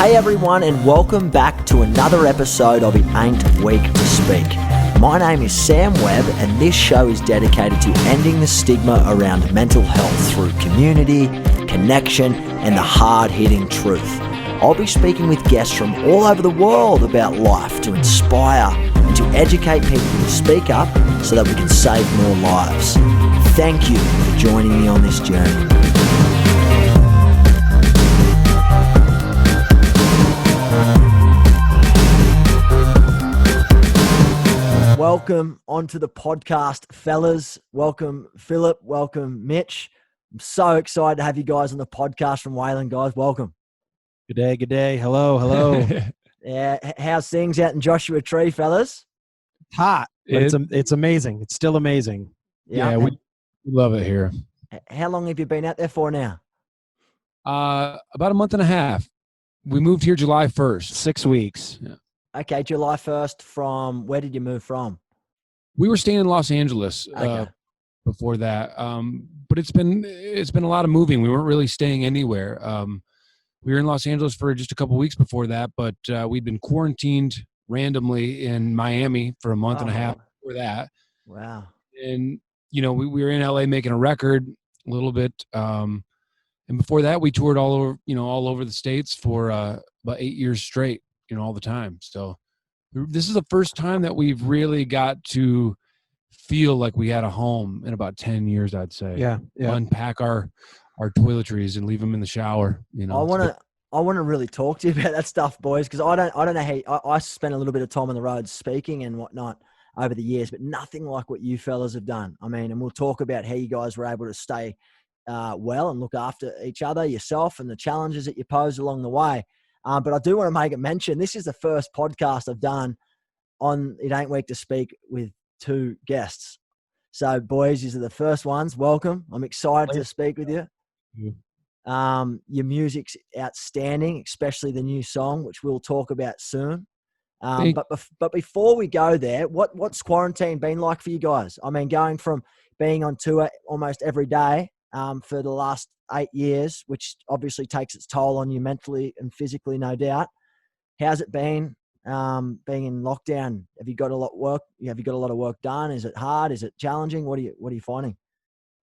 Hey everyone, and welcome back to another episode of It Ain't Weak to Speak. My name is Sam Webb, and this show is dedicated to ending the stigma around mental health through community, connection, and the hard-hitting truth. I'll be speaking with guests from all over the world about life to inspire and to educate people to speak up so that we can save more lives. Thank you for joining me on this journey. Welcome onto the podcast, fellas. Welcome, Phillip. Welcome, Mitch. I'm so excited to have you guys on the podcast from Wayland, guys. Welcome. Good day, good day. Hello. Yeah, how's things out in Joshua Tree, fellas? Hot. But it's amazing. It's still amazing. Yeah, we love it here. How long have you been out there for now? About a month and a half. We moved here July 1st. 6 weeks. Yeah. Okay, July 1st. From where did you move from? We were staying in Los Angeles Okay. before that, but it's been a lot of moving. We weren't really staying anywhere. We were in Los Angeles for just a couple of weeks before that, but we'd been quarantined randomly in Miami for a month and a half before that. Wow. And we were in LA making a record a little bit, and before that we toured all over the States for about 8 years straight, all the time. So this is the first time that we've really got to feel like we had a home in about 10 years, I'd say. Yeah. Unpack our toiletries and leave them in the shower. I want to really talk to you about that stuff, boys, because I don't know how I spent a little bit of time on the road speaking and whatnot over the years, but nothing like what you fellas have done. I mean, and we'll talk about how you guys were able to stay well and look after each other, yourself, and the challenges that you posed along the way. But I do want to make a mention. This is the first podcast I've done on It Ain't Weak to Speak with two guests. So, boys, these are the first ones. Welcome. I'm excited to speak with you. Your music's outstanding, especially the new song, which we'll talk about soon. But before we go there, what's quarantine been like for you guys? I mean, going from being on tour almost every day for the last 8 years, which obviously takes its toll on you mentally and physically, no doubt. How's it been being in lockdown? Have you got a lot of work? Have you got a lot of work done? Is it hard? Is it challenging? What are you finding?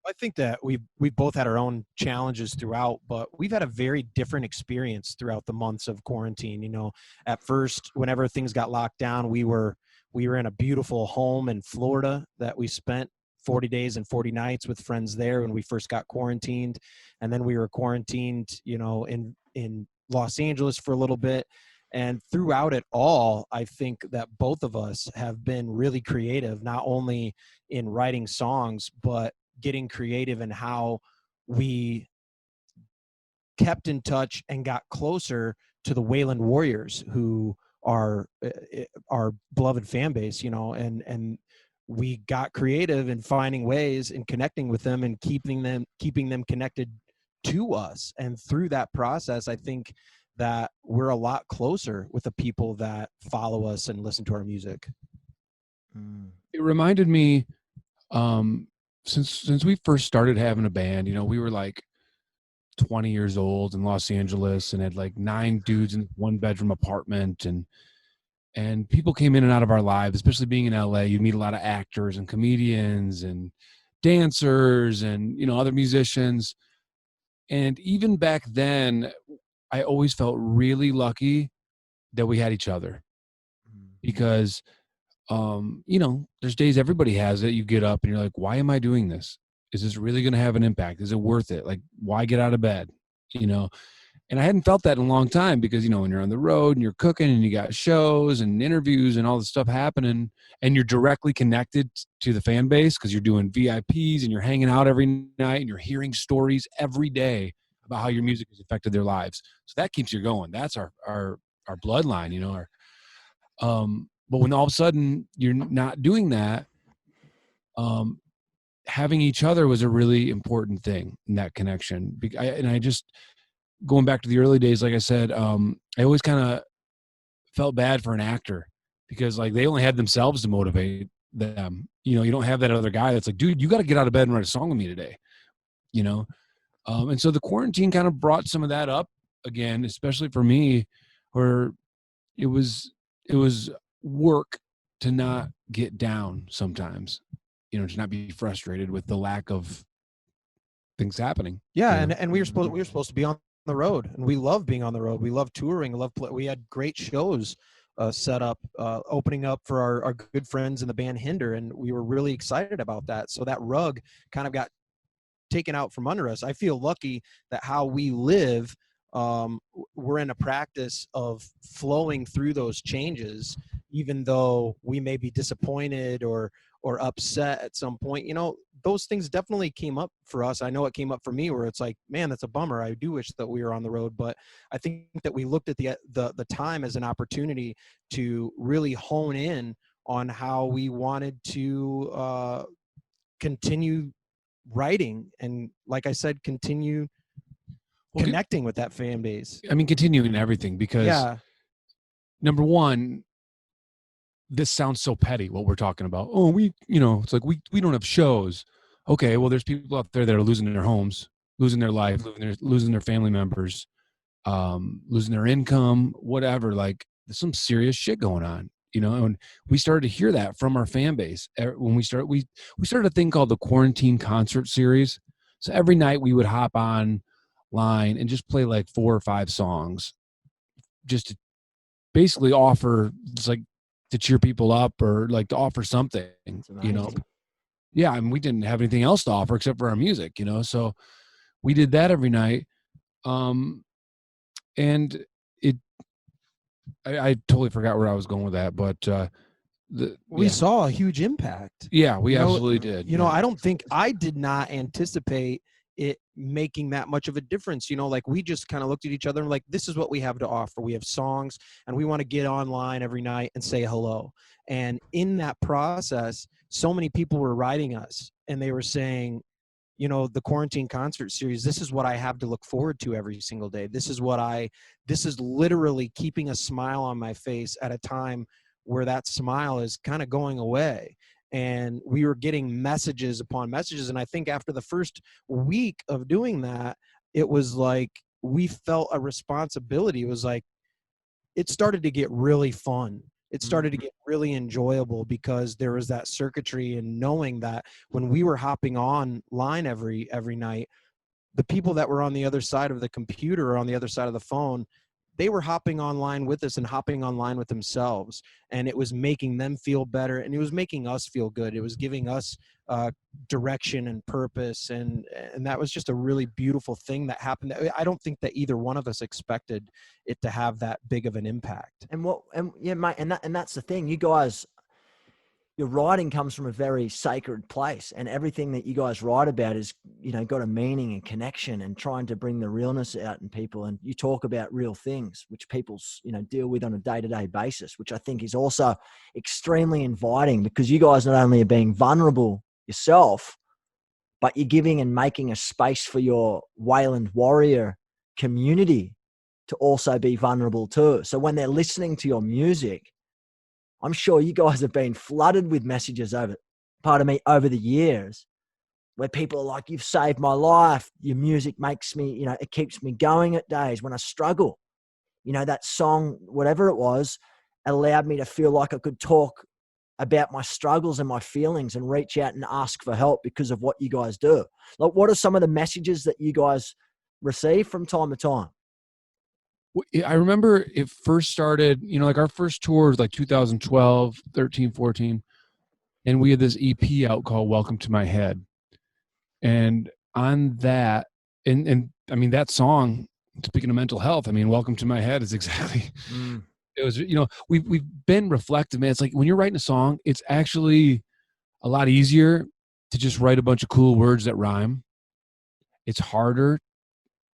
I think that we both had our own challenges throughout, but we've had a very different experience throughout the months of quarantine. At first, whenever things got locked down, we were in a beautiful home in Florida that we spent 40 days and 40 nights with friends there when we first got quarantined. And then we were quarantined, in Los Angeles for a little bit. And throughout it all, I think that both of us have been really creative, not only in writing songs, but getting creative in how we kept in touch and got closer to the Wayland Warriors, who are our beloved fan base, and we got creative in finding ways and connecting with them and keeping them connected to us. And through that process, I think that we're a lot closer with the people that follow us and listen to our music. It reminded me, since we first started having a band, we were like 20 years old in Los Angeles and had like 9 dudes in one bedroom apartment, and people came in and out of our lives, especially being in LA. You meet a lot of actors and comedians and dancers and, other musicians. And even back then, I always felt really lucky that we had each other because, there's days everybody has it. You get up and you're like, why am I doing this? Is this really going to have an impact? Is it worth it? Like, why get out of bed? And I hadn't felt that in a long time because, when you're on the road and you're cooking and you got shows and interviews and all this stuff happening and you're directly connected to the fan base because you're doing VIPs and you're hanging out every night and you're hearing stories every day about how your music has affected their lives. So that keeps you going. That's our bloodline, but when all of a sudden you're not doing that, having each other was a really important thing in that connection. I just, going back to the early days, like I said, I always kind of felt bad for an actor because like they only had themselves to motivate them. You don't have that other guy that's like, dude, you got to get out of bed and write a song with me today. And so the quarantine kind of brought some of that up again, especially for me, or it was work to not get down sometimes, you know, to not be frustrated with the lack of things happening. Yeah, you know? and we were supposed to be on the road, and we love being on the road. We love touring. We had great shows set up, opening up for our good friends in the band Hinder, and we were really excited about that. So that rug kind of got taken out from under us. I feel lucky that how we live, we're in a practice of flowing through those changes, even though we may be disappointed or upset at some point. You know, those things definitely came up for us. I know it came up for me where it's like, man, that's a bummer. I do wish that we were on the road, but I think that we looked at the time as an opportunity to really hone in on how we wanted to continue writing, and like I said, continue connecting with that fan base. I mean, continuing everything, because Yeah, number one, this sounds so petty what we're talking about. Oh, it's like we don't have shows. Okay, well, there's people out there that are losing their homes, losing their life, losing their family members, losing their income, whatever. Like, there's some serious shit going on, you know. And we started to hear that from our fan base when we started a thing called the Quarantine Concert Series. So every night we would hop on line and just play like 4 or 5 songs, just to basically offer, just like, to cheer people up, or like to offer something, you know. Yeah, I mean, we didn't have anything else to offer except for our music, you know. So we did that every night. And I totally forgot where I was going with that, but we saw a huge impact. Yeah, we absolutely did. You know, I did not anticipate it making that much of a difference. You know, like, we just kind of looked at each other and like, this is what we have to offer. We have songs, and we want to get online every night and say hello. And in that process, so many people were writing us, and they were saying, you know, the Quarantine Concert Series, this is what I have to look forward to every single day. This is literally keeping a smile on my face at a time where that smile is kind of going away. And we were getting messages upon messages. And I think after the first week of doing that, it was like we felt a responsibility. It was like, it started to get really fun. It started to get really enjoyable, because there was that circuitry, and knowing that when we were hopping online every night, the people that were on the other side of the computer or on the other side of the phone, they were hopping online with us and hopping online with themselves, and it was making them feel better, and it was making us feel good. It was giving us direction and purpose, and that was just a really beautiful thing that happened. I don't think that either one of us expected it to have that big of an impact. And yeah, mate, and that's the thing. You guys, your writing comes from a very sacred place, and everything that you guys write about is, you know, got a meaning and connection, and trying to bring the realness out in people. And you talk about real things which people, you know, deal with on a day-to-day basis, which I think is also extremely inviting, because you guys not only are being vulnerable yourself, but you're giving and making a space for your Wayland warrior community to also be vulnerable too. So when they're listening to your music, I'm sure you guys have been flooded with messages over the years, where people are like, you've saved my life. Your music makes me, you know, it keeps me going at days when I struggle. You know, that song, whatever it was, allowed me to feel like I could talk about my struggles and my feelings and reach out and ask for help because of what you guys do. Like, what are some of the messages that you guys receive from time to time? I remember it first started, you know, like our first tour was like 2012, 13, 14. And we had this EP out called Welcome to My Head. And on that, and I mean, that song, speaking of mental health, I mean, Welcome to My Head is exactly, it was, you know, we've been reflective, man. It's like when you're writing a song, it's actually a lot easier to just write a bunch of cool words that rhyme. It's harder,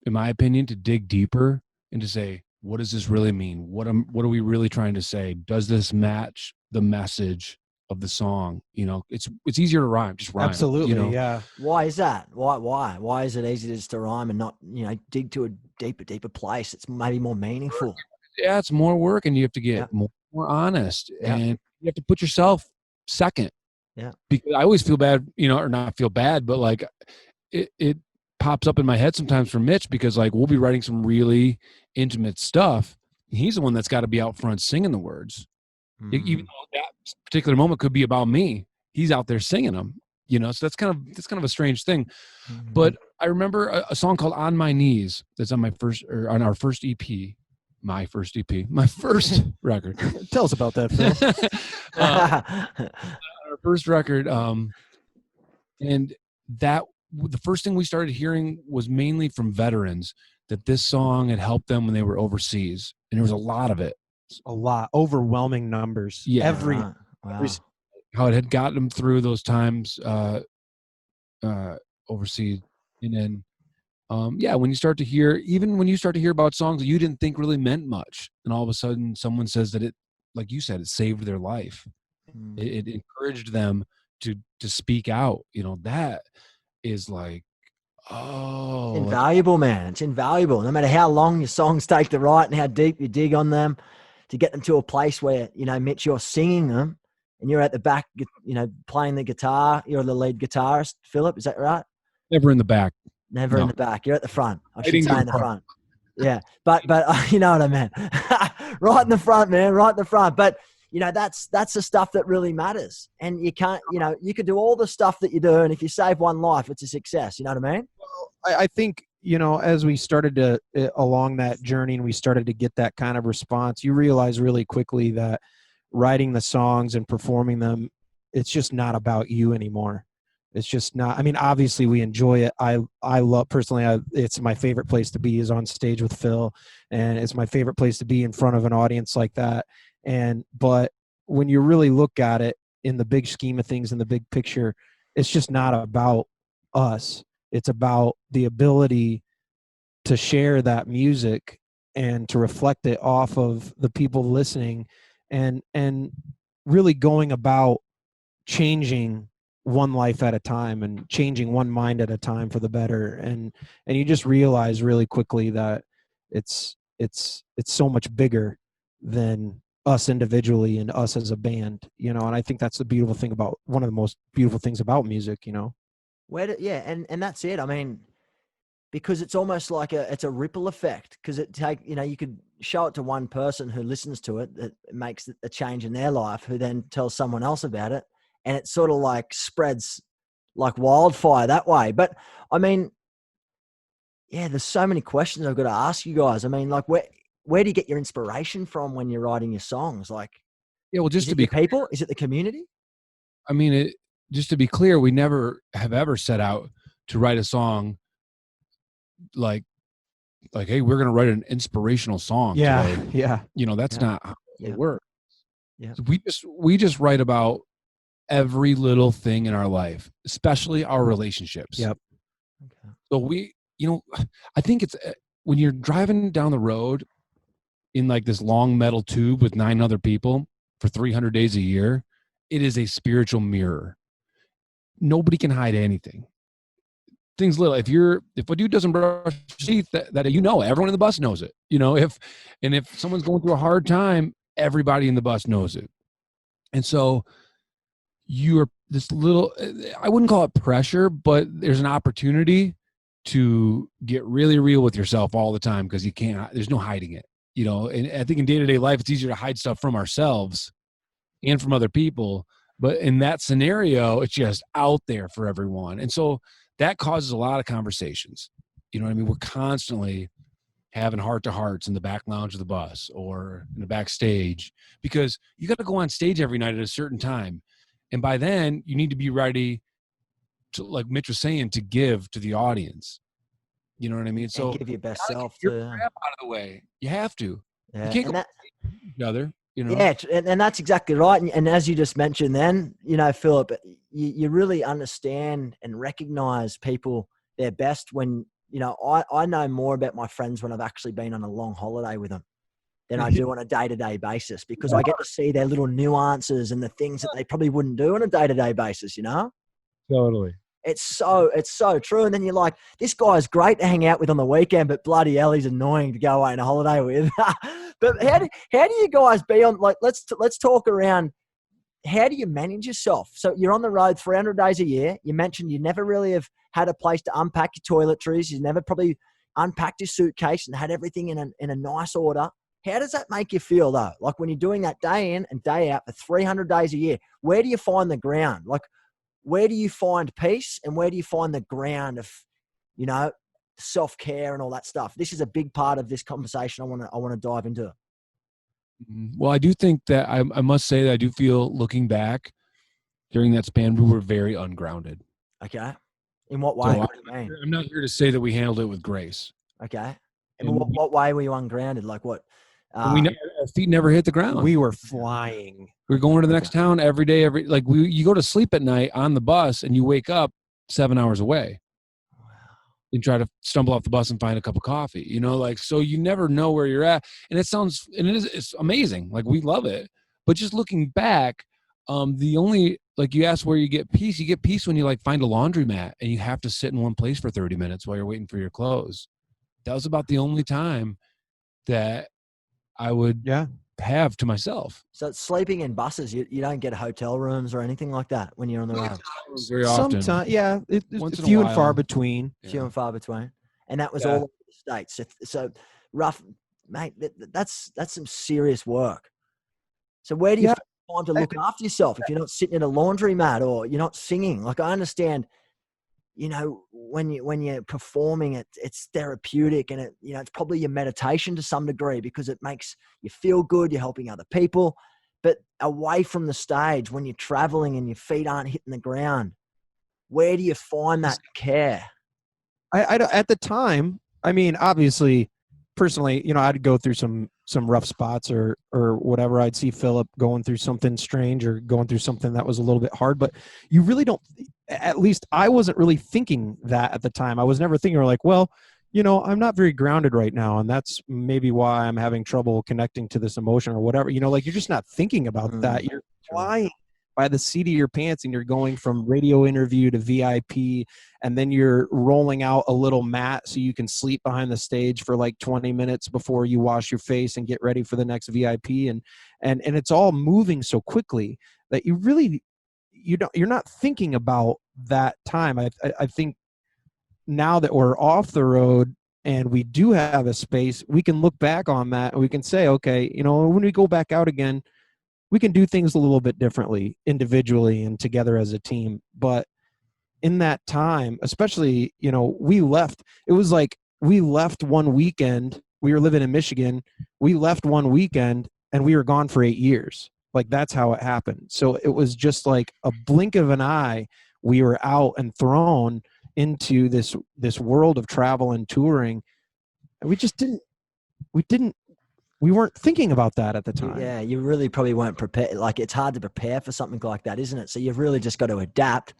in my opinion, to dig deeper and to say, what does this really mean? What are we really trying to say? Does this match the message of the song? You know, it's easier to rhyme, just rhyme. Absolutely, you know? Yeah. Why is that? Why is it easier just to rhyme and not, you know, dig to a deeper place? It's maybe more meaningful. Yeah, it's more work, and you have to get more honest, and you have to put yourself second. Yeah. Because I always feel bad, you know, or not feel bad, but like it pops up in my head sometimes for Mitch, because like we'll be writing some really intimate stuff, he's the one that's got to be out front singing the words. Mm. Even though that particular moment could be about me, he's out there singing them, you know. So that's kind of a strange thing. Mm. But I remember a song called "On My Knees" that's on on our first EP, my first record. Tell us about that, Phill. Our first record, and that the first thing we started hearing was mainly from veterans that this song had helped them when they were overseas, and there was a lot of it. A lot, overwhelming numbers. Yeah. Every Wow. How it had gotten them through those times overseas. And then when you start to hear about songs that you didn't think really meant much, and all of a sudden someone says that it, like you said, it saved their life. Mm. It encouraged them to speak out, you know. That is like, oh, Invaluable, man. It's invaluable. No matter how long your songs take to write and how deep you dig on them, to get them to a place where, you know, Mitch, you're singing them and you're at the back, you know, playing the guitar. You're the lead guitarist, Phillip. Is that right? never in the back. Never No. in the back. You're at the front. I should Waiting say to in the the front. Yeah. But you know what I meant. Right in the front, man. Right in the front. But, you know, that's the stuff that really matters. And you can't, you know, you could do all the stuff that you do, and if you save one life, it's a success. You know what I mean? I think, you know, as we started to along that journey and we started to get that kind of response, you realize really quickly that writing the songs and performing them, it's just not about you anymore. It's just not. I mean, obviously we enjoy it. I love, personally, it's my favorite place to be is on stage with Phill, and it's my favorite place to be in front of an audience like that. But when you really look at it in the big scheme of things, in the big picture, it's just not about us. It's about the ability to share that music and to reflect it off of the people listening, and really going about changing one life at a time and changing one mind at a time for the better. And you just realize really quickly that it's so much bigger than us individually and us as a band, you know. And I think that's the beautiful thing about, one of the most beautiful things about music, you know. And that's it. I mean, because it's almost like it's a ripple effect, because you know, you could show it to one person who listens to it, that makes a change in their life, who then tells someone else about it, and it sort of like spreads like wildfire that way. But I mean, yeah, there's so many questions I've got to ask you guys. I mean, like, where do you get your inspiration from when you're writing your songs? Like, Yeah, well, just is to it be your people? Is it the community? I mean, just to be clear, we never have ever set out to write a song like, hey, we're going to write an inspirational song today. Yeah. You know, that's not how it works. Yeah. So we just write about every little thing in our life, especially our relationships. Yep. Okay. So I think it's when you're driving down the road in like this long metal tube with 9 other people for 300 days a year, it is a spiritual mirror. Nobody can hide anything. Things little. If a dude doesn't brush his teeth, that you know, everyone in the bus knows it. You know, if someone's going through a hard time, everybody in the bus knows it. And so you're this little, I wouldn't call it pressure, but there's an opportunity to get really real with yourself all the time, because there's no hiding it. You know, and I think in day-to-day life, it's easier to hide stuff from ourselves and from other people. But in that scenario, it's just out there for everyone. And so that causes a lot of conversations. You know what I mean? We're constantly having heart-to-hearts in the back lounge of the bus or in the backstage, because you got to go on stage every night at a certain time. And by then, you need to be ready to, like Mitch was saying, to give to the audience. You know what I mean? So and give your best self get to your crap out of the way. You have to. yeah. You can't And go each other. You know? Yeah, and that's exactly right. And as you just mentioned then, you know, Phillip, you really understand and recognize people their best when, you know, I know more about my friends when I've actually been on a long holiday with them than I do on a day-to-day basis, because I get to see their little nuances and the things that they probably wouldn't do on a day-to-day basis, you know? Totally. It's so true. And then you're like, this guy's great to hang out with on the weekend, but bloody hell, he's annoying to go away on a holiday with. But how do you guys be on, like, let's talk around, how do you manage yourself? So you're on the road 300 days a year. You mentioned you never really have had a place to unpack your toiletries. You never probably unpacked your suitcase and had everything in a nice order. How does that make you feel though? Like when you're doing that day in and day out for 300 days a year, where do you find the ground? Like where do you find peace and where do you find the ground of, you know, self-care and all that stuff? This is a big part of this conversation I want to dive into. Well, I do think that I must say that I do feel looking back during that span, we were very ungrounded. Okay. In what way? So What do you mean? I'm not here to say that we handled it with grace. Okay. And And what way were you ungrounded? Like what? our feet never hit the ground. We were flying. We're going to the next town every day. You go to sleep at night on the bus and you wake up 7 hours away. And try to stumble off the bus and find a cup of coffee, you know, like, so you never know where you're at. And it's amazing. Like we love it, but just looking back, the only, like you asked where you get peace when you like find a laundromat and you have to sit in one place for 30 minutes while you're waiting for your clothes. That was about the only time that I would have to myself. So sleeping in buses, you don't get hotel rooms or anything like that when you're on the road? Very often. Sometimes, yeah, Once in a few and while. far between. Few and far between. And that was all over the States. So rough, mate, that's some serious work. So where do you find time to look after yourself if you're not sitting in a laundromat or you're not singing? Like I understand, you know, when you're performing, it's therapeutic and it's probably your meditation to some degree because it makes you feel good. You're helping other people, but away from the stage, when you're traveling and your feet aren't hitting the ground, where do you find that care? I at the time, I mean, obviously, personally, you know, I'd go through some rough spots or whatever. I'd see Phillip going through something strange or going through something that was a little bit hard, but you really don't, at least I wasn't really thinking that at the time. I was never thinking like, well, you know, I'm not very grounded right now. And that's maybe why I'm having trouble connecting to this emotion or whatever, you know, like you're just not thinking about that. You're flying by the seat of your pants and you're going from radio interview to VIP, and then you're rolling out a little mat so you can sleep behind the stage for like 20 minutes before you wash your face and get ready for the next VIP. And it's all moving so quickly that you really, you're not thinking about that time. I think now that we're off the road and we do have a space, we can look back on that and we can say, okay, you know, when we go back out again, we can do things a little bit differently individually and together as a team. But in that time, especially, you know, it was like we left one weekend. We were living in Michigan. We left one weekend and we were gone for 8 years. Like that's how it happened. So it was just like a blink of an eye. We were out and thrown into this world of travel and touring. And we weren't thinking about that at the time. Yeah, you really probably weren't prepared. Like it's hard to prepare for something like that, isn't it? So you've really just got to adapt,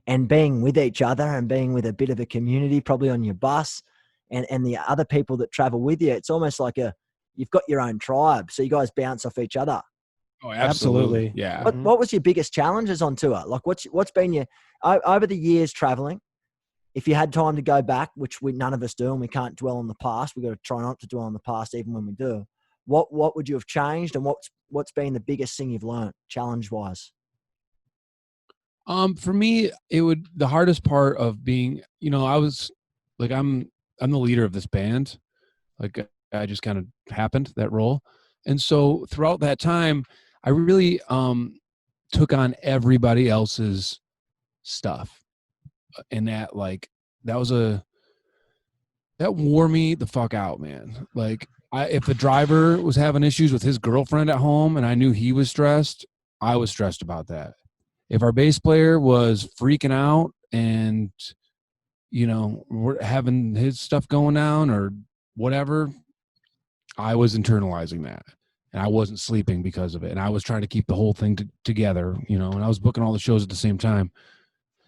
and being with each other and being with a bit of a community, probably on your bus and the other people that travel with you. It's almost like you've got your own tribe. So you guys bounce off each other. Oh, absolutely. Yeah. What was your biggest challenges on tour? Like what's been your, over the years traveling, if you had time to go back, which none of us do, and we can't dwell on the past, we've got to try not to dwell on the past even when we do. What would you have changed, and what's been the biggest thing you've learned challenge wise? For me, the hardest part of being, you know, I was like, I'm the leader of this band. Like I just kind of happened that role. And so throughout that time, I really took on everybody else's stuff. And that wore me the fuck out, man. Like if a driver was having issues with his girlfriend at home and I knew he was stressed, I was stressed about that. If our bass player was freaking out and, you know, we're having his stuff going down or whatever, I was internalizing that. And I wasn't sleeping because of it. And I was trying to keep the whole thing together, you know, and I was booking all the shows at the same time.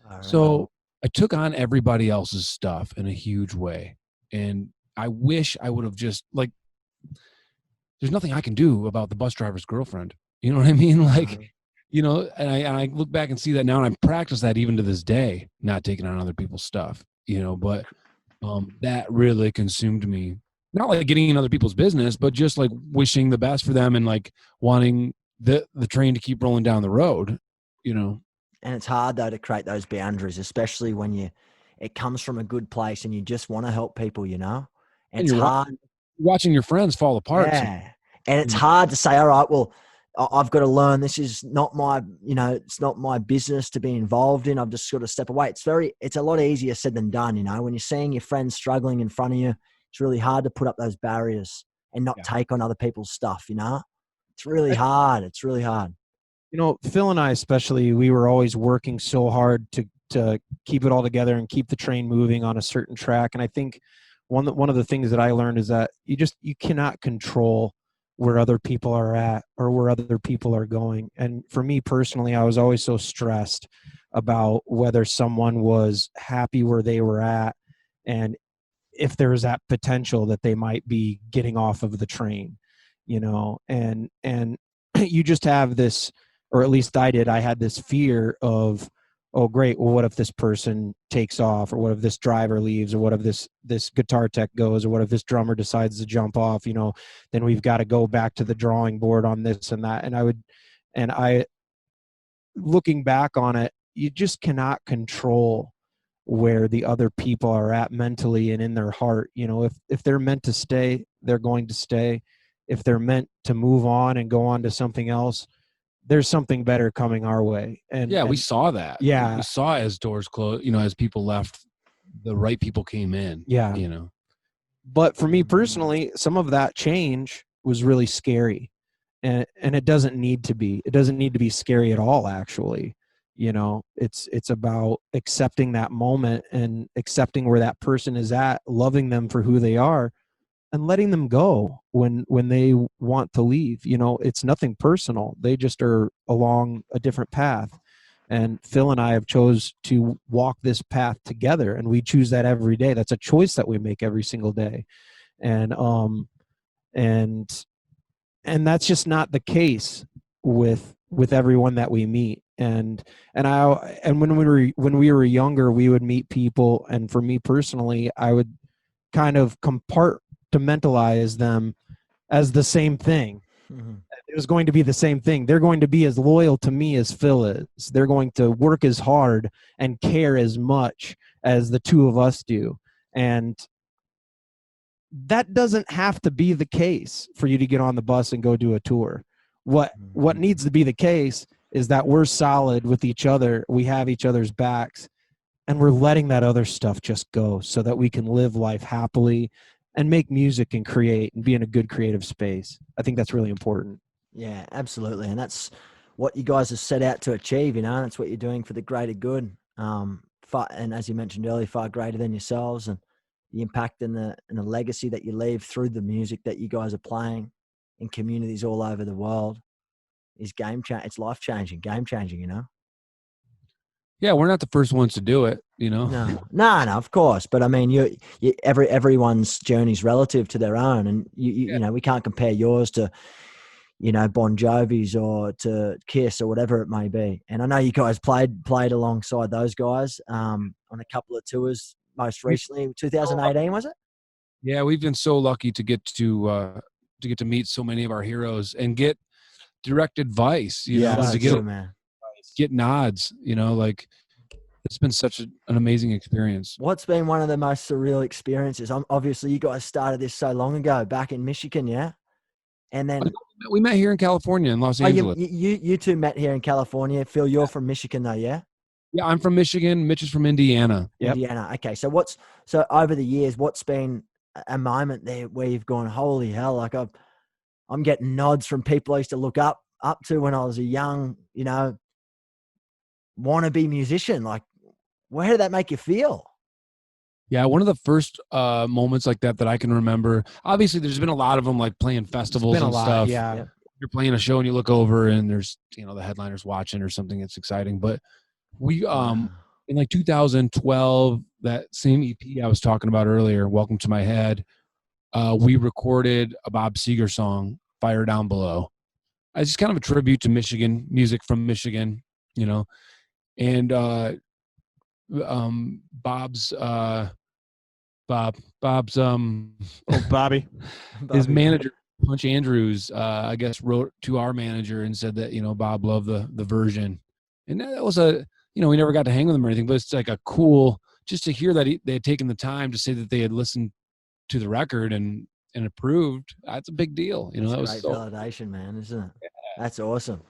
Right. So I took on everybody else's stuff in a huge way. And I wish I would have just there's nothing I can do about the bus driver's girlfriend. You know what I mean? Like, you know, and I look back and see that now, and I practice that even to this day, not taking on other people's stuff, you know, but that really consumed me. Not like getting in other people's business, but just like wishing the best for them and like wanting the train to keep rolling down the road, you know. And it's hard though to create those boundaries, especially when it comes from a good place and you just want to help people, you know. And it's hard watching your friends fall apart. Yeah. And it's hard to say, all right, well, I've got to learn. This is not my, it's not my business to be involved in. I've just got to step away. It's a lot easier said than done. When you're seeing your friends struggling in front of you, it's really hard to put up those barriers and not take on other people's stuff. It's really hard. It's really hard. Phil and I, especially, we were always working so hard to keep it all together and keep the train moving on a certain track. And I think one of the things that I learned is that you cannot control where other people are at or where other people are going. And for me personally, I was always so stressed about whether someone was happy where they were at and if there was that potential that they might be getting off of the train, and you just have this, or at least I had this fear of, oh great, well what if this person takes off, or what if this driver leaves, or what if this guitar tech goes, or what if this drummer decides to jump off, then we've got to go back to the drawing board on this and that. And I looking back on it, you just cannot control where the other people are at mentally and in their heart. If they're meant to stay, they're going to stay. If they're meant to move on and go on to something else, there's something better coming our way. And we saw that. Yeah. We saw as doors closed, as people left, the right people came in. Yeah. But for me personally, some of that change was really scary. And it doesn't need to be. It doesn't need to be scary at all, actually. It's about accepting that moment and accepting where that person is at, loving them for who they are, and letting them go when they want to leave. It's nothing personal. They just are along a different path. And Phil and I have chose to walk this path together, and we choose that every day. That's a choice that we make every single day. And that's just not the case with everyone that we meet. And when we were younger, we would meet people, and for me personally, I would kind of compartmentalize them as the same thing. Mm-hmm. It was going to be the same thing. They're going to be as loyal to me as Phil is. They're going to work as hard and care as much as the two of us do. And that doesn't have to be the case for you to get on the bus and go do a tour. What needs to be the case is that we're solid with each other. We have each other's backs, and we're letting that other stuff just go so that we can live life happily and make music and create and be in a good creative space. I think that's really important. Yeah, absolutely. And that's what you guys have set out to achieve, that's what you're doing for the greater good. And as you mentioned earlier, far greater than yourselves, and the impact and the legacy that you leave through the music that you guys are playing in communities all over the world is it's life-changing, game-changing, Yeah, we're not the first ones to do it, No, of course. But I mean, everyone's journey's relative to their own, and we can't compare yours to, Bon Jovi's or to Kiss or whatever it may be. And I know you guys played alongside those guys on a couple of tours. Most recently, 2018, was it? Yeah, we've been so lucky to get to meet so many of our heroes and get direct advice. Get nods. It's been such an amazing experience. What's been one of the most surreal experiences? Obviously, you guys started this so long ago, back in Michigan, yeah. And then we met here in California, in Los Angeles. You two met here in California. Phil, you're from Michigan, though, yeah? Yeah, I'm from Michigan. Mitch is from Indiana. Yep. Indiana. Okay. So over the years, what's been a moment there where you've gone, holy hell, like I'm getting nods from people I used to look up to when I was a young, wannabe musician. Like, where did that make you feel? Yeah, one of the first moments like that I can remember. Obviously, there's been a lot of them, like playing festivals and stuff. Yeah. You're playing a show and you look over and there's the headliners watching or something. It's exciting, but we in like 2012, that same EP I was talking about earlier, Welcome to My Head, we recorded a Bob Seger song, Fire Down Below. It's just kind of a tribute to Michigan, music from Michigan, and Bob's Bobby. His manager, Punch Andrews, I guess wrote to our manager and said that Bob loved the version, and that was we never got to hang with him or anything, but it's like a cool just to hear that they had taken the time to say that they had listened to the record and and approved, that's a big deal. You know, that was great so validation, man, isn't it? That's awesome.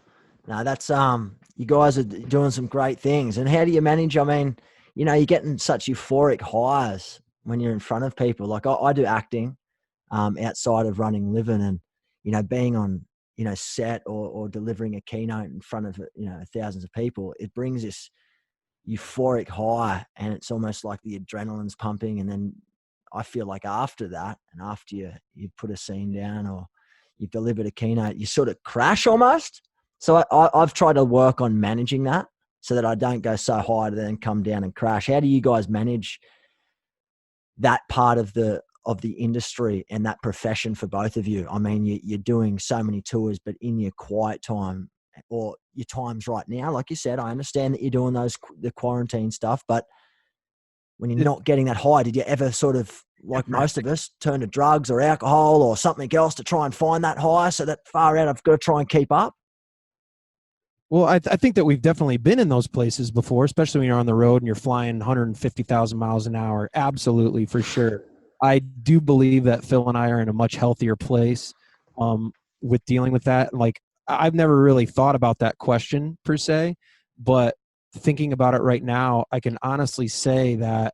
No, that's you guys are doing some great things. And how do you manage? I mean, you know, you're getting such euphoric highs when you're in front of people. Like I do acting outside of running living, and you know, being on, you know, set or delivering a keynote in front of, you know, thousands of people, it brings this euphoric high, and it's almost like the adrenaline's pumping. And then I feel like after that, and after you put a scene down or you've delivered a keynote, you sort of crash almost. So I've tried to work on managing that so that I don't go so high to then come down and crash. How do you guys manage that part of the industry and that profession for both of you? I mean, you're doing so many tours, but in your quiet time or your times right now, like you said, I understand that you're doing the quarantine stuff, but when you're not getting that high, did you ever sort of, like most of us, turn to drugs or alcohol or something else to try and find that high so that far out I've got to try and keep up? Well, I think that we've definitely been in those places before, especially when you're on the road and you're flying 150,000 miles an hour. Absolutely, for sure. I do believe that Phil and I are in a much healthier place with dealing with that. Like, I've never really thought about that question per se, but thinking about it right now, I can honestly say that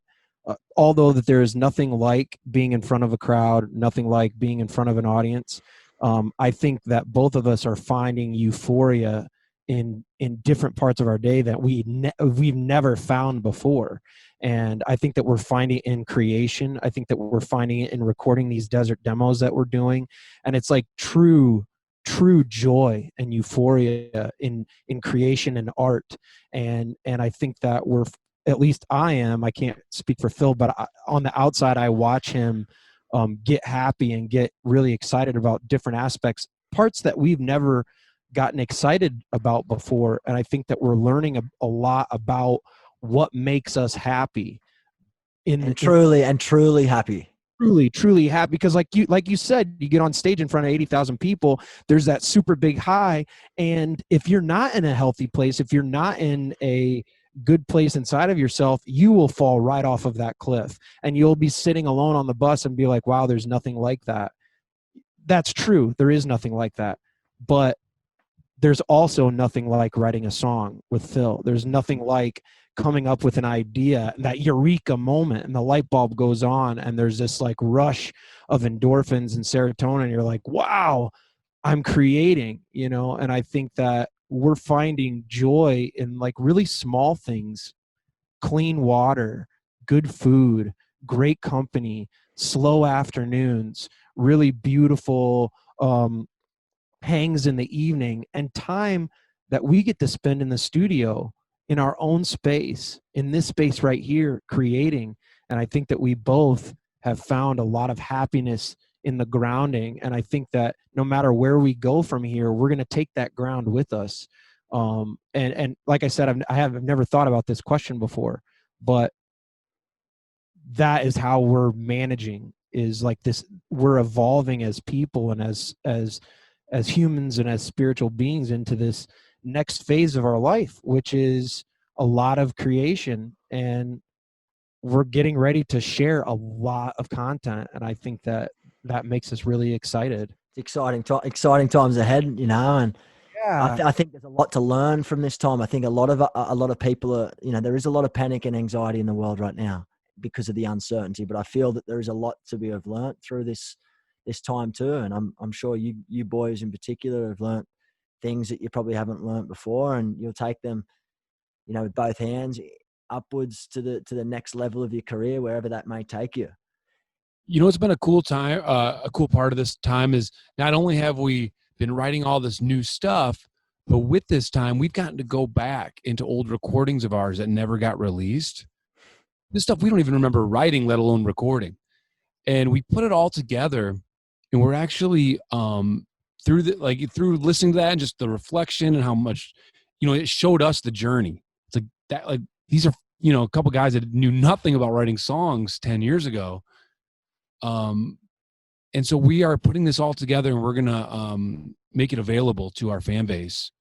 although that there is nothing like being in front of a crowd, nothing like being in front of an audience, I think that both of us are finding euphoria in different parts of our day that we've never found before. And I think that we're finding it in creation. I think that we're finding it in recording these desert demos that we're doing. And it's like true joy and euphoria in creation and art. And I think that at least I can't speak for Phil, but on the outside, I watch him get happy and get really excited about different aspects, parts that we've never gotten excited about before. And I think that we're learning a lot about what makes us happy Truly happy. Truly happy, because like you said, you get on stage in front of 80,000 people, there's that super big high. And if you're not in a healthy place, if you're not in a good place inside of yourself, you will fall right off of that cliff, and you'll be sitting alone on the bus and be like, wow, there's nothing like that. That's true. There is nothing like that. But there's also nothing like writing a song with Phil. There's nothing like coming up with an idea, that eureka moment, and the light bulb goes on, and there's this like rush of endorphins and serotonin. You're like, wow, I'm creating, you know? And I think that we're finding joy in like really small things: clean water, good food, great company, slow afternoons, really beautiful, hangs in the evening, and time that we get to spend in the studio in our own space, in this space right here, creating. And I think that we both have found a lot of happiness in the grounding. And I think that no matter where we go from here, we're going to take that ground with us. And like I said, I have never thought about this question before, but that is how we're managing, is like this, we're evolving as people and as humans and as spiritual beings into this next phase of our life, which is a lot of creation. And we're getting ready to share a lot of content. And I think that makes us really excited. It's exciting times ahead, you know, and Yeah. I think there's a lot to learn from this time. I think a lot of people are, you know, there is a lot of panic and anxiety in the world right now because of the uncertainty, but I feel that there is a lot to be learned through this time too. And I'm sure you boys in particular have learned things that you probably haven't learned before, and you'll take them, you know, with both hands upwards to the next level of your career, wherever that may take you. You know, it's been a cool time. A cool part of this time is not only have we been writing all this new stuff, but with this time, we've gotten to go back into old recordings of ours that never got released. This stuff we don't even remember writing, let alone recording. And we put it all together, and we're actually through listening to that and just the reflection and how much, you know, it showed us the journey. It's like that, like these are, you know, a couple guys that knew nothing about writing songs 10 years ago. And so we are putting this all together, and we're going to make it available to our fan base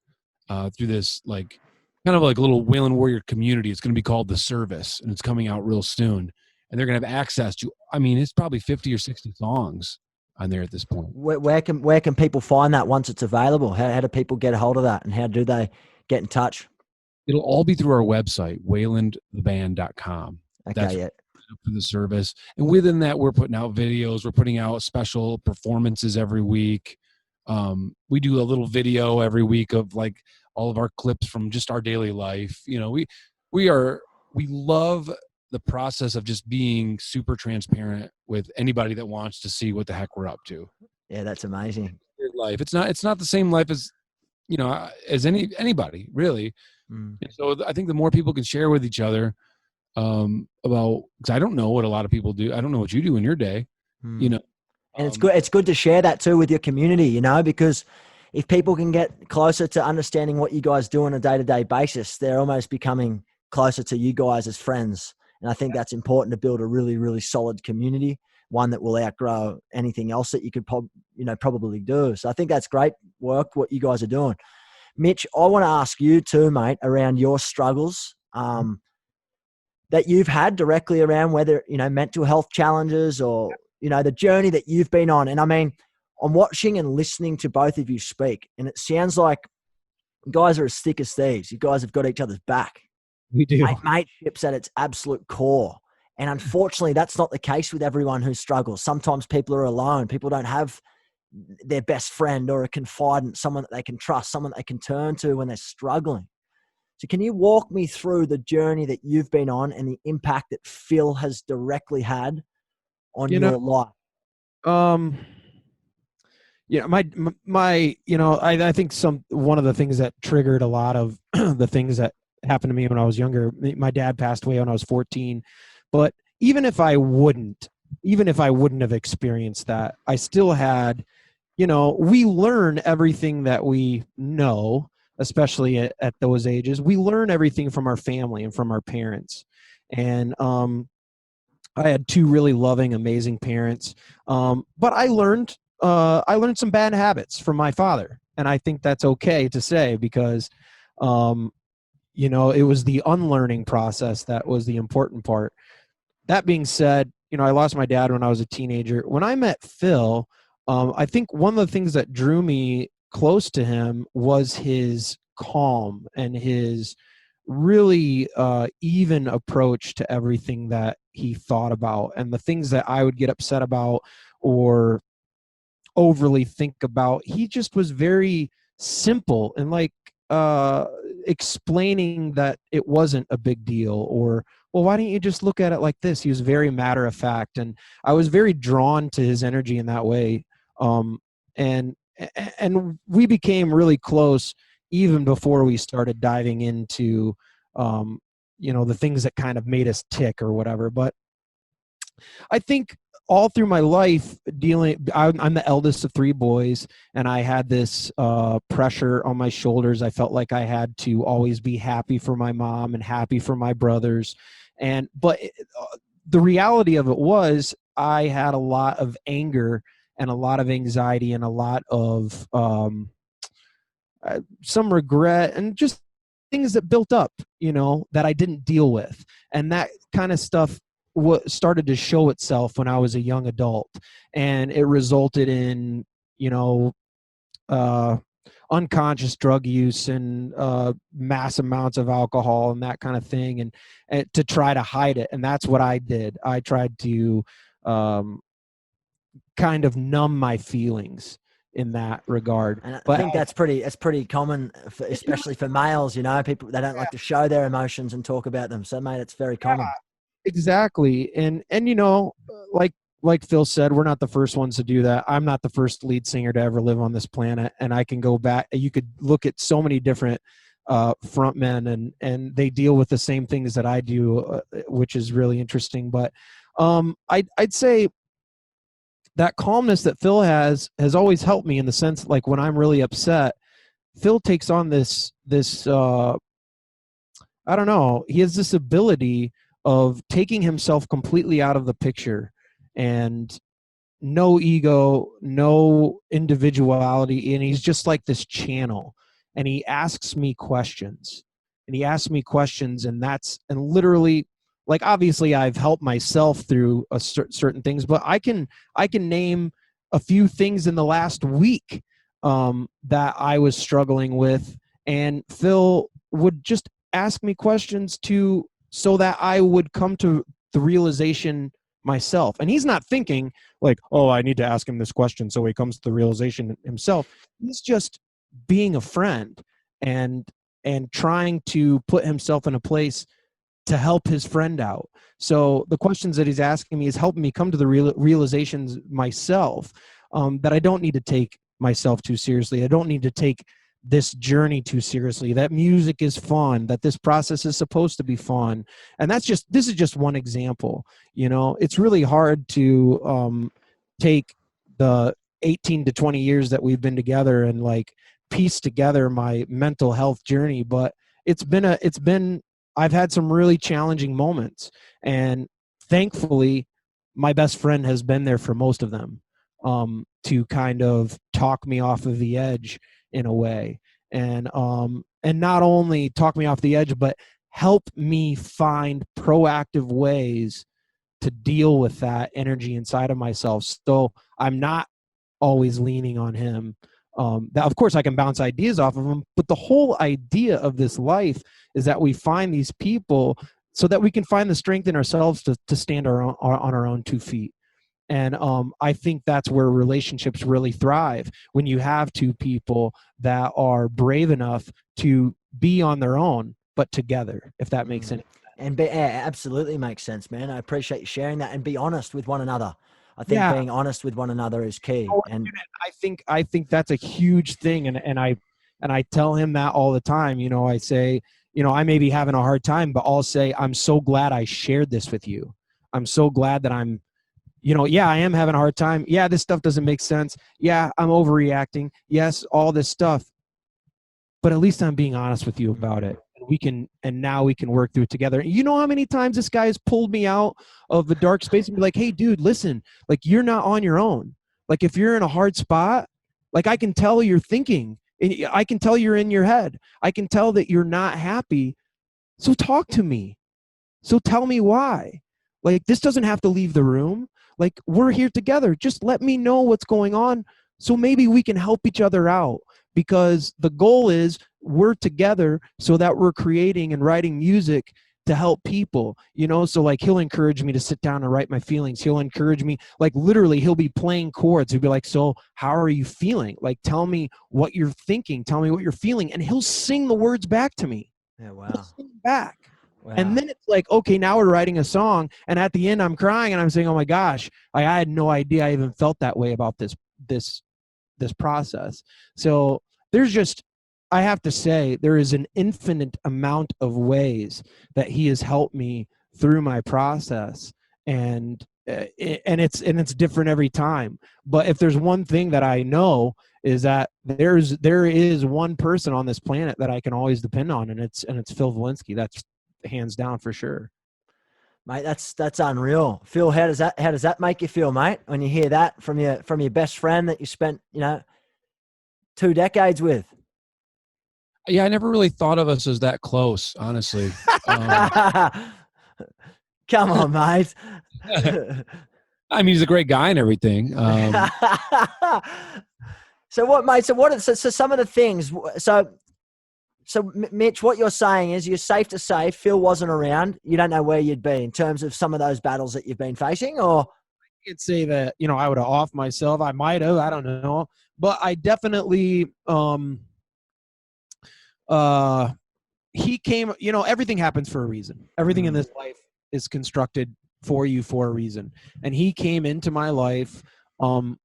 through this, like, kind of like a little Wayland Warrior community. It's going to be called The Service, and it's coming out real soon. And they're going to have access to, I mean, it's probably 50 or 60 songs on there at this point. Where can people find that once it's available? How do people get a hold of that, and how do they get in touch? It'll all be through our website, waylandtheband.com. Okay, That's yeah. for the service. And within that, we're putting out videos. We're putting out special performances every week. We do a little video every week of like all of our clips from just our daily life. You know, we love the process of just being super transparent with anybody that wants to see what the heck we're up to. Yeah, that's amazing. Life. It's not the same life as, you know, as anybody really. Mm. So I think the more people can share with each other, about, because I don't know what a lot of people do. I don't know what you do in your day, you know. And it's good to share that too with your community, you know, because if people can get closer to understanding what you guys do on a day-to-day basis, they're almost becoming closer to you guys as friends. And I think that's important to build a really, really solid community, one that will outgrow anything else that you could probably do. So I think that's great work, what you guys are doing. Mitch, I want to ask you too, mate, around your struggles that you've had directly around whether, you know, mental health challenges or, you know, the journey that you've been on. And I mean, I'm watching and listening to both of you speak, and it sounds like you guys are as thick as thieves. You guys have got each other's back. We do. Mateship's at its absolute core. And unfortunately, that's not the case with everyone who struggles. Sometimes people are alone. People don't have their best friend or a confidant, someone that they can trust, someone they can turn to when they're struggling. So can you walk me through the journey that you've been on and the impact that Phill has directly had on your life? Yeah, my, you know, I think one of the things that triggered a lot of the things that happened to me when I was younger, my dad passed away when I was 14, but even if I wouldn't have experienced that, I still had, you know, we learn everything that we know, especially at those ages. We learn everything from our family and from our parents. And I had two really loving, amazing parents. But I learned some bad habits from my father. And I think that's okay to say because, you know, it was the unlearning process that was the important part. That being said, you know, I lost my dad when I was a teenager. When I met Phill, I think one of the things that drew me close to him was his calm and his really even approach to everything that he thought about, and the things that I would get upset about or overly think about. He just was very simple and like explaining that it wasn't a big deal, or, well, why don't you just look at it like this? He was very matter of fact, and I was very drawn to his energy in that way. And we became really close even before we started diving into, you know, the things that kind of made us tick or whatever. But I think all through my life I'm the eldest of three boys, and I had this pressure on my shoulders. I felt like I had to always be happy for my mom and happy for my brothers. But the reality of it was I had a lot of anger and a lot of anxiety and a lot of some regret and just things that built up, you know, that I didn't deal with. And that kind of stuff started to show itself when I was a young adult, and it resulted in, you know, unconscious drug use and mass amounts of alcohol and that kind of thing, and to try to hide it. And that's what I did. I tried to kind of numb my feelings in that regard. And I think that's pretty common, especially for males. You know, people, they don't like to show their emotions and talk about them. So, mate, it's very common. Exactly. And you know, like Phill said, we're not the first ones to do that. I'm not the first lead singer to ever live on this planet, and I can go back. You could look at so many different frontmen, and they deal with the same things that I do, which is really interesting. But I'd say that calmness that Phill has always helped me, in the sense, like, when I'm really upset, Phill takes on this I don't know, he has this ability of taking himself completely out of the picture, and no ego, no individuality, and he's just like this channel, and he asks me questions, and literally, like, obviously I've helped myself through certain things, but I can name a few things in the last week that I was struggling with, and Phill would just ask me questions so that I would come to the realization myself. And he's not thinking like, oh, I need to ask him this question so he comes to the realization himself. He's just being a friend and trying to put himself in a place to help his friend out. So the questions that he's asking me is helping me come to the realizations myself, that I don't need to take myself too seriously. I don't need to take this journey too seriously, that music is fun, that this process is supposed to be fun. And this is just one example. It's really hard to take the 18 to 20 years that we've been together and like piece together my mental health journey. But I've had some really challenging moments, and thankfully my best friend has been there for most of them, to kind of talk me off of the edge in a way, and not only talk me off the edge, but help me find proactive ways to deal with that energy inside of myself. So I'm not always leaning on him. That of course I can bounce ideas off of him, but the whole idea of this life is that we find these people so that we can find the strength in ourselves to stand on our own 2 feet. And I think that's where relationships really thrive, when you have two people that are brave enough to be on their own, but together, if that makes sense. And absolutely makes sense, man. I appreciate you sharing that, and be honest with one another. I think being honest with one another is key. And I think that's a huge thing. And I tell him that all the time. I say, I may be having a hard time, but I'll say, I'm so glad I shared this with you. I'm so glad that I am having a hard time. Yeah, this stuff doesn't make sense. Yeah, I'm overreacting. Yes, all this stuff. But at least I'm being honest with you about it. And now we can work through it together. You know how many times this guy has pulled me out of the dark space and be like, hey, dude, listen, like, you're not on your own. Like, if you're in a hard spot, like, I can tell you're thinking. I can tell you're in your head. I can tell that you're not happy. So talk to me. So tell me why. Like, this doesn't have to leave the room. Like, we're here together. Just let me know what's going on so maybe we can help each other out, because the goal is we're together so that we're creating and writing music to help people, so like, he'll encourage me to sit down and write my feelings. He'll encourage me, like, literally he'll be playing chords. He'll be like, so how are you feeling? Like, tell me what you're thinking. Tell me what you're feeling. And he'll sing the words back to me. Yeah, wow. He'll sing back. Wow. And then it's like, okay, now we're writing a song. And at the end I'm crying and I'm saying, oh my gosh, I had no idea I even felt that way about this process. So I have to say, there is an infinite amount of ways that he has helped me through my process, and it's different every time. But if there's one thing that I know, is that there is one person on this planet that I can always depend on, and it's Phill Valinsky. That's hands down for sure. Mate, that's unreal. Phill, how does that make you feel, mate, when you hear that from your best friend that you spent 2 decades with? Yeah, I never really thought of us as that close, honestly. Come on, mate. I mean, he's a great guy and everything. So what, mate? So some of the things. So Mitch, what you're saying is, you're safe to say Phill wasn't around. You don't know where you'd be in terms of some of those battles that you've been facing, or? I could say that, I would have offed myself. I might have, I don't know. But I definitely, he came, everything happens for a reason. Everything in this life is constructed for you for a reason. And he came into my life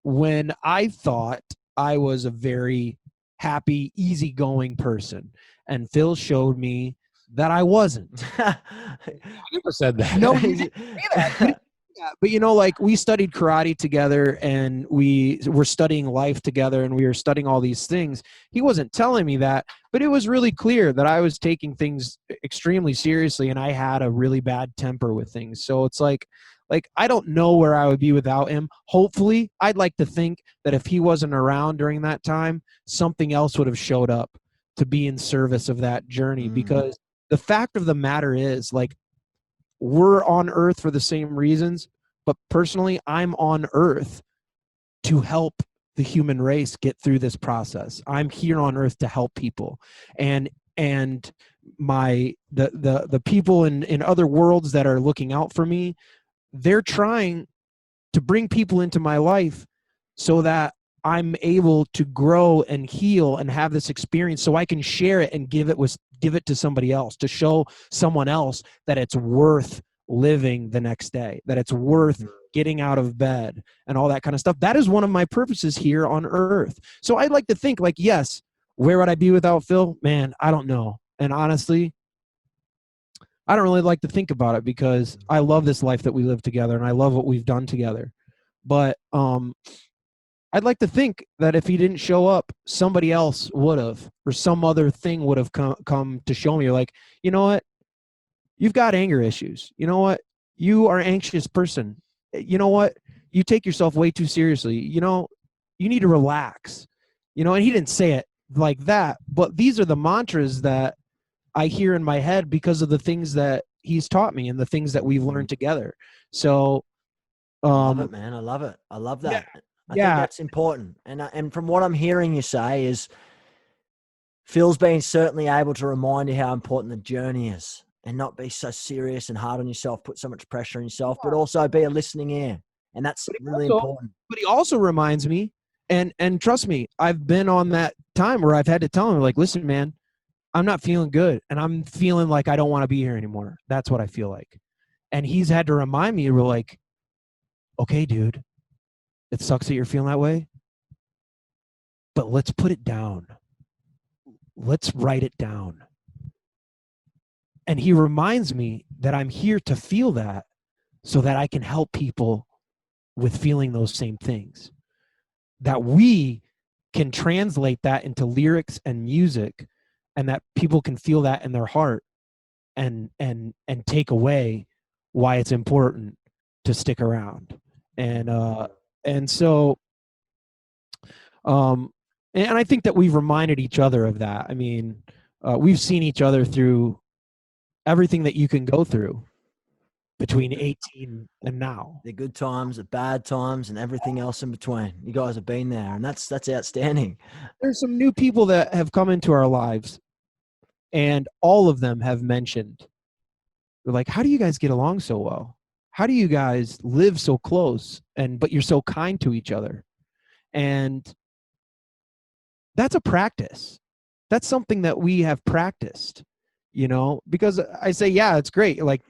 when I thought I was a very happy, easygooing person. And Phill showed me that I wasn't. I never said that. No, you didn't say that. But like, we studied karate together, and we were studying life together, and we were studying all these things. He wasn't telling me that, but it was really clear that I was taking things extremely seriously, and I had a really bad temper with things. So it's like I don't know where I would be without him. Hopefully, I'd like to think that if he wasn't around during that time, something else would have showed up to be in service of that journey. Because the fact of the matter is, like, we're on Earth for the same reasons, but personally, I'm on Earth to help the human race get through this process. I'm here on earth to help people. And the people in other worlds that are looking out for me, they're trying to bring people into my life so that I'm able to grow and heal and have this experience so I can share it and give it to somebody else, to show someone else that it's worth living the next day, that it's worth getting out of bed and all that kind of stuff. That is one of my purposes here on earth. So I'd like to think like, yes, where would I be without Phill? Man, I don't know. And honestly, I don't really like to think about it because I love this life that we live together and I love what we've done together. But I'd like to think that if he didn't show up, somebody else would have, or some other thing would have come to show me, like, you know what? You've got anger issues. You know what? You are an anxious person. You know what? You take yourself way too seriously. You know, you need to relax. You know, and he didn't say it like that, but these are the mantras that I hear in my head because of the things that he's taught me and the things that we've learned together. So, I love it, man. I love it. I love that. I think that's important. And from what I'm hearing you say is Phil's been certainly able to remind you how important the journey is and not be so serious and hard on yourself, put so much pressure on yourself, but also be a listening ear. And that's really important. But he also reminds me, and trust me, I've been on that time where I've had to tell him, like, listen, man, I'm not feeling good. And I'm feeling like I don't want to be here anymore. That's what I feel like. And he's had to remind me, we're like, okay, dude, it sucks that you're feeling that way, but let's put it down. Let's write it down. And he reminds me that I'm here to feel that so that I can help people with feeling those same things. That we can translate that into lyrics and music, and that people can feel that in their heart and take away why it's important to stick around. And so and I think that we've reminded each other of that. I mean, we've seen each other through everything that you can go through between 18 and now. The good times, the bad times, and everything else in between. You guys have been there, and that's outstanding. There's some new people that have come into our lives, and all of them have mentioned, they're like, how do you guys get along so well? How do you guys live so close, but you're so kind to each other? And that's a practice. That's something that we have practiced, you know, because I say, yeah, it's great. Like,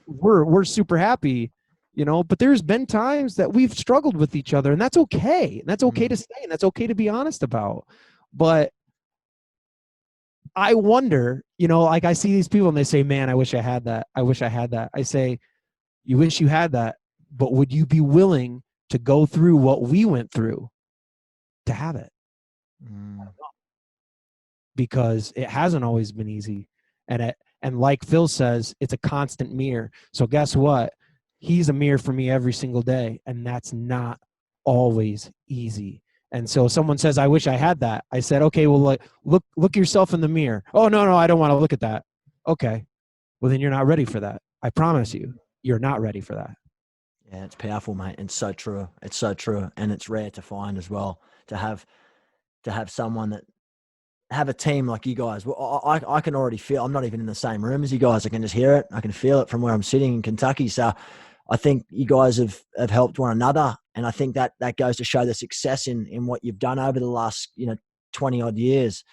we're super happy, you know, but there's been times that we've struggled with each other, and that's okay. And that's okay to say, and that's okay to be honest about. But I wonder, you know, like I see these people and they say, man, I wish I had that. I wish I had that. I say, you wish you had that, but would you be willing to go through what we went through to have it? Because it hasn't always been easy. And like Phill says, it's a constant mirror. So guess what? He's a mirror for me every single day. And that's not always easy. And so someone says, I wish I had that. I said, okay, well, look yourself in the mirror. Oh, no, I don't want to look at that. Okay. Well, then you're not ready for that. I promise you, you're not ready for that. Yeah, it's powerful, mate. It's so true. It's so true. And it's rare to find as well, to have someone that have a team like you guys. Well, I can already feel, I'm not even in the same room as you guys. I can just hear it. I can feel it from where I'm sitting in Kentucky. So I think you guys have helped one another. And I think that goes to show the success in what you've done over the last, 20 odd years,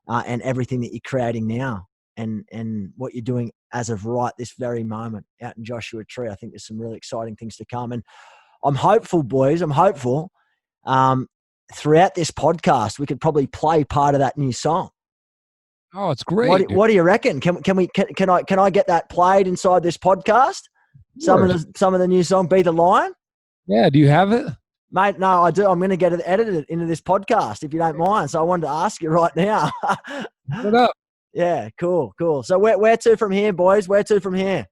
and everything that you're creating now and what you're doing as of right this very moment out in Joshua Tree. I think there's some really exciting things to come. And I'm hopeful, boys. I'm hopeful. Throughout this podcast, we could probably play part of that new song. Oh, it's great. What do you reckon? Can I get that played inside this podcast? Some of the new song, Be the Lion. Yeah. Do you have it? Mate, no, I do. I'm going to get it edited into this podcast if you don't mind. So I wanted to ask you right now. What up? Yeah, cool. So where to from here, boys? Where to from here?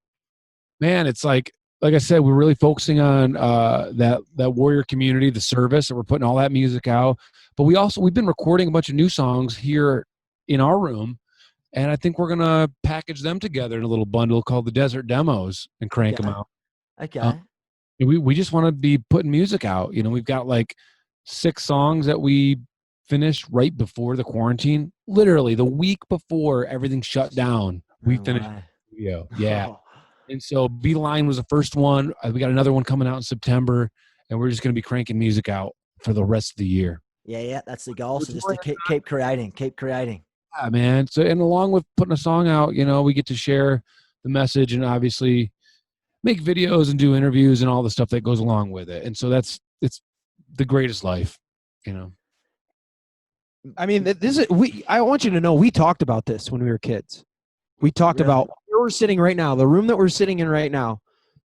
Man, it's like I said, we're really focusing on that warrior community, the service, and we're putting all that music out. But we've been recording a bunch of new songs here in our room, and I think we're gonna package them together in a little bundle called the Desert Demos and crank them out. Okay. We just want to be putting music out. You know, we've got like 6 songs that we finished right before the quarantine. Literally the week before everything shut down, we No finished way. the video. Yeah. And so Beeline was the first one. We got another one coming out in September, and we're just going to be cranking music out for the rest of the year. Yeah, that's the goal. We're So just to keep creating. Yeah, man. So, and along with putting a song out, you know, we get to share the message and obviously make videos and do interviews and all the stuff that goes along with it. And so it's the greatest life, you know. I mean, I want you to know we talked about this when we were kids. We talked Really? about where we're sitting right now, the room that we're sitting in right now.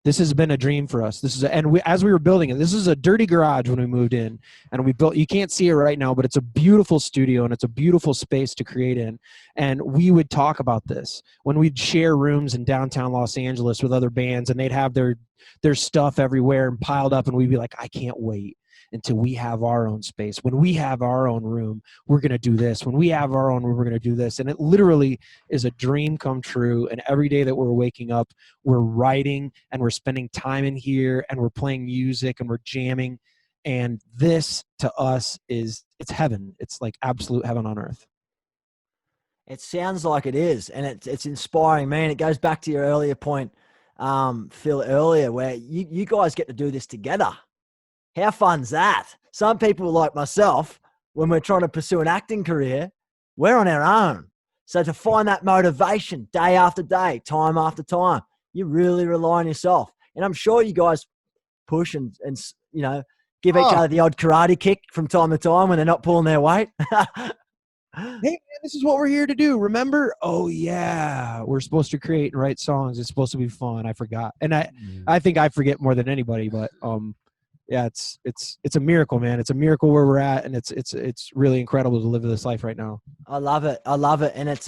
This has been a dream for us. As we were building it, this is a dirty garage when we moved in, and we built. You can't see it right now, but it's a beautiful studio and it's a beautiful space to create in. And we would talk about this when we'd share rooms in downtown Los Angeles with other bands, and they'd have their stuff everywhere and piled up, and we'd be like, I can't wait until we have our own space. When we have our own room, we're going to do this. When we have our own room, we're going to do this. And it literally is a dream come true. And every day that we're waking up, we're writing and we're spending time in here and we're playing music and we're jamming. And this to us it's heaven. It's like absolute heaven on earth. It sounds like it is, and it's inspiring, man. It goes back to your earlier point, Phil, earlier, where you guys get to do this together. How fun's that? Some people like myself, when we're trying to pursue an acting career, we're on our own. So to find that motivation day after day, time after time, you really rely on yourself. And I'm sure you guys push and you know, give each other the odd karate kick from time to time when they're not pulling their weight. Hey, man, this is what we're here to do. Remember? Oh yeah, we're supposed to create and write songs. It's supposed to be fun. I forgot, and I think I forget more than anybody. But yeah, it's a miracle, man. It's a miracle where we're at, and it's really incredible to live this life right now. I love it, and it's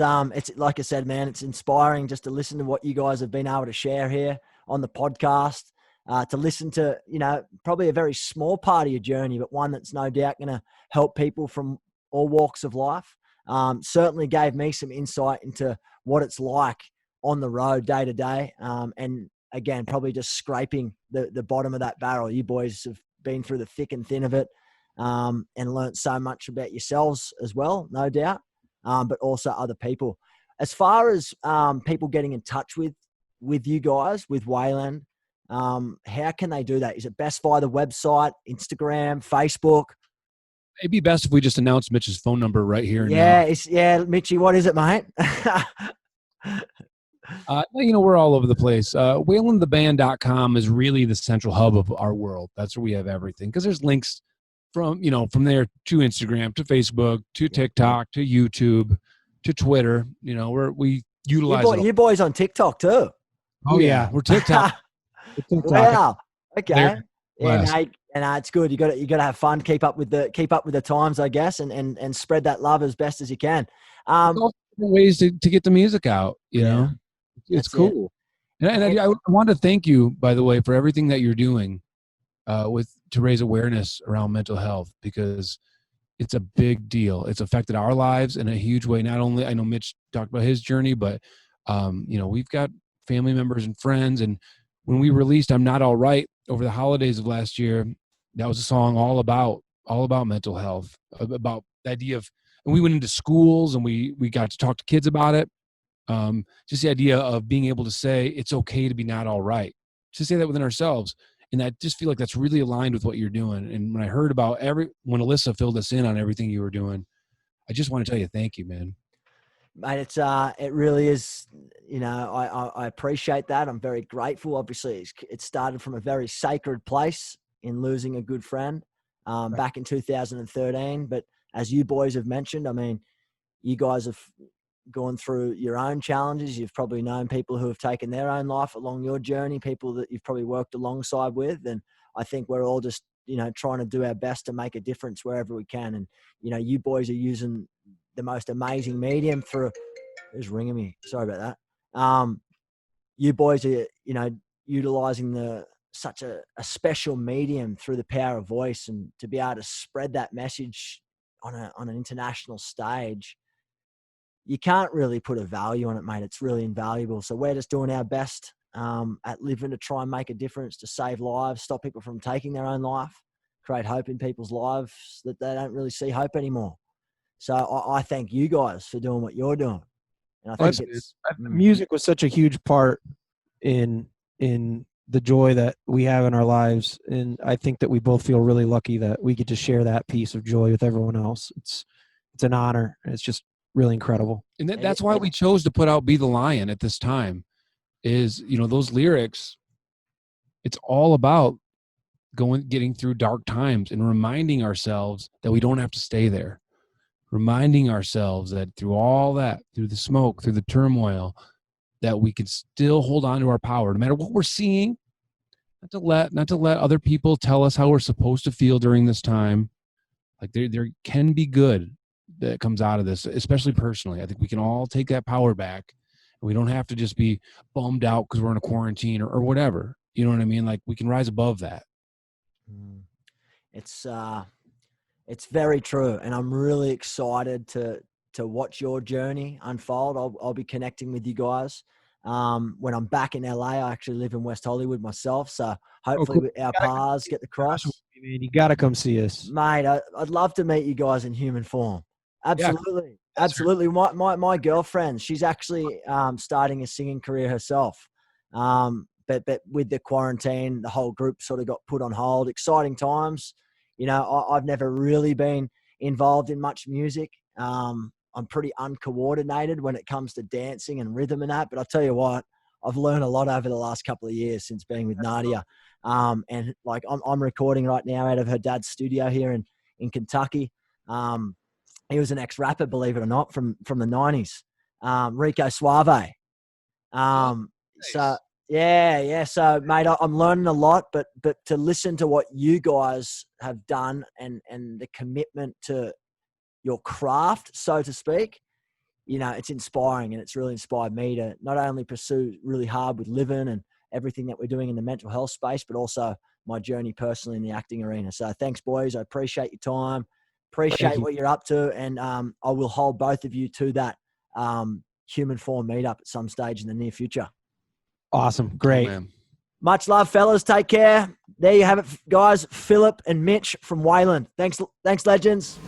like I said, man, it's inspiring just to listen to what you guys have been able to share here on the podcast. To listen to, you know, probably a very small part of your journey, but one that's no doubt going to help people from all walks of life. Certainly gave me some insight into what it's like on the road day to day. And again, probably just scraping the bottom of that barrel. You boys have been through the thick and thin of it, and learned so much about yourselves as well, no doubt, but also other people. As far as people getting in touch with you guys, with Wayland, how can they do that? Is it best via the website, Instagram, Facebook? It'd be best if we just announced Mitch's phone number right here and Yeah, now. Mitchy, what is it, mate? You know, we're all over the place. WaylandTheBand.com is really the central hub of our world. That's where we have everything, because there's links from there to Instagram, to Facebook, to TikTok, to YouTube, to Twitter. You know, we utilize it. You boys on TikTok too? Oh yeah, we're TikTok. Wow. Okay. And it's good. You got to have fun. Keep up with the times, I guess, and spread that love as best as you can. Ways to get the music out. You know, it's cool. And I want to thank you, by the way, for everything that you're doing to raise awareness around mental health, because it's a big deal. It's affected our lives in a huge way. Not only, I know Mitch talked about his journey, but you know, we've got family members and friends. And when we released "I'm Not All Right" over the holidays of last year, that was a song all about mental health, about the idea of, and we went into schools and we got to talk to kids about it. Just the idea of being able to say it's okay to be not all right, to say that within ourselves. And I just feel like that's really aligned with what you're doing. And when I heard about when Alyssa filled us in on everything you were doing, I just want to tell you, thank you, man. Mate, it really is, you know, I appreciate that. I'm very grateful. Obviously it started from a very sacred place in losing a good friend, back in 2013. But as you boys have mentioned, I mean, you guys have gone through your own challenges. You've probably known people who have taken their own life along your journey, people that you've probably worked alongside with. And I think we're all just, you know, trying to do our best to make a difference wherever we can. And, you know, you boys are using the most amazing medium through, who's ringing me? Sorry about that. You boys are, you know, utilizing such a special medium through the power of voice, and to be able to spread that message on an international stage, you can't really put a value on it, mate. It's really invaluable. So we're just doing our best at living to try and make a difference, to save lives, stop people from taking their own life, create hope in people's lives that they don't really see hope anymore. So I thank you guys for doing what you're doing. And I think music was such a huge part in the joy that we have in our lives, and I think that we both feel really lucky that we get to share that piece of joy with everyone else. It's an honor, and it's just really incredible. And that's why we chose to put out "Be the Lion" at this time. Is, you know, those lyrics, it's all about getting through dark times and reminding ourselves that we don't have to stay there. Reminding ourselves that through all that, through the smoke, through the turmoil, that we can still hold on to our power, no matter what we're seeing. Not to let other people tell us how we're supposed to feel during this time. Like there can be good that comes out of this, especially personally. I think we can all take that power back, and we don't have to just be bummed out because we're in a quarantine or whatever. You know what I mean? Like, we can rise above that. It's very true, and I'm really excited to watch your journey unfold. I'll be connecting with you guys when I'm back in LA. I actually live in West Hollywood myself, so hopefully our paths get to cross. Man, you got to come see us, mate. I'd love to meet you guys in human form. Absolutely, yeah, absolutely. My girlfriend, she's actually starting a singing career herself. But with the quarantine, the whole group sort of got put on hold. Exciting times. You know, I've never really been involved in much music. I'm pretty uncoordinated when it comes to dancing and rhythm and that. But I'll tell you what, I've learned a lot over the last couple of years since being with Nadia. And like I'm recording right now out of her dad's studio here in Kentucky. He was an ex-rapper, believe it or not, from the 90s. Rico Suave. Nice. So yeah. So mate, I'm learning a lot, but to listen to what you guys have done and the commitment to your craft, so to speak, you know, it's inspiring, and it's really inspired me to not only pursue really hard with living and everything that we're doing in the mental health space, but also my journey personally in the acting arena. So thanks, boys. I appreciate your time. Appreciate what you're up to. And I will hold both of you to that human form meetup at some stage in the near future. Awesome. Great. Oh, much love, fellas. Take care. There you have it, guys. Phillip and Mitch from Wayland. Thanks, legends.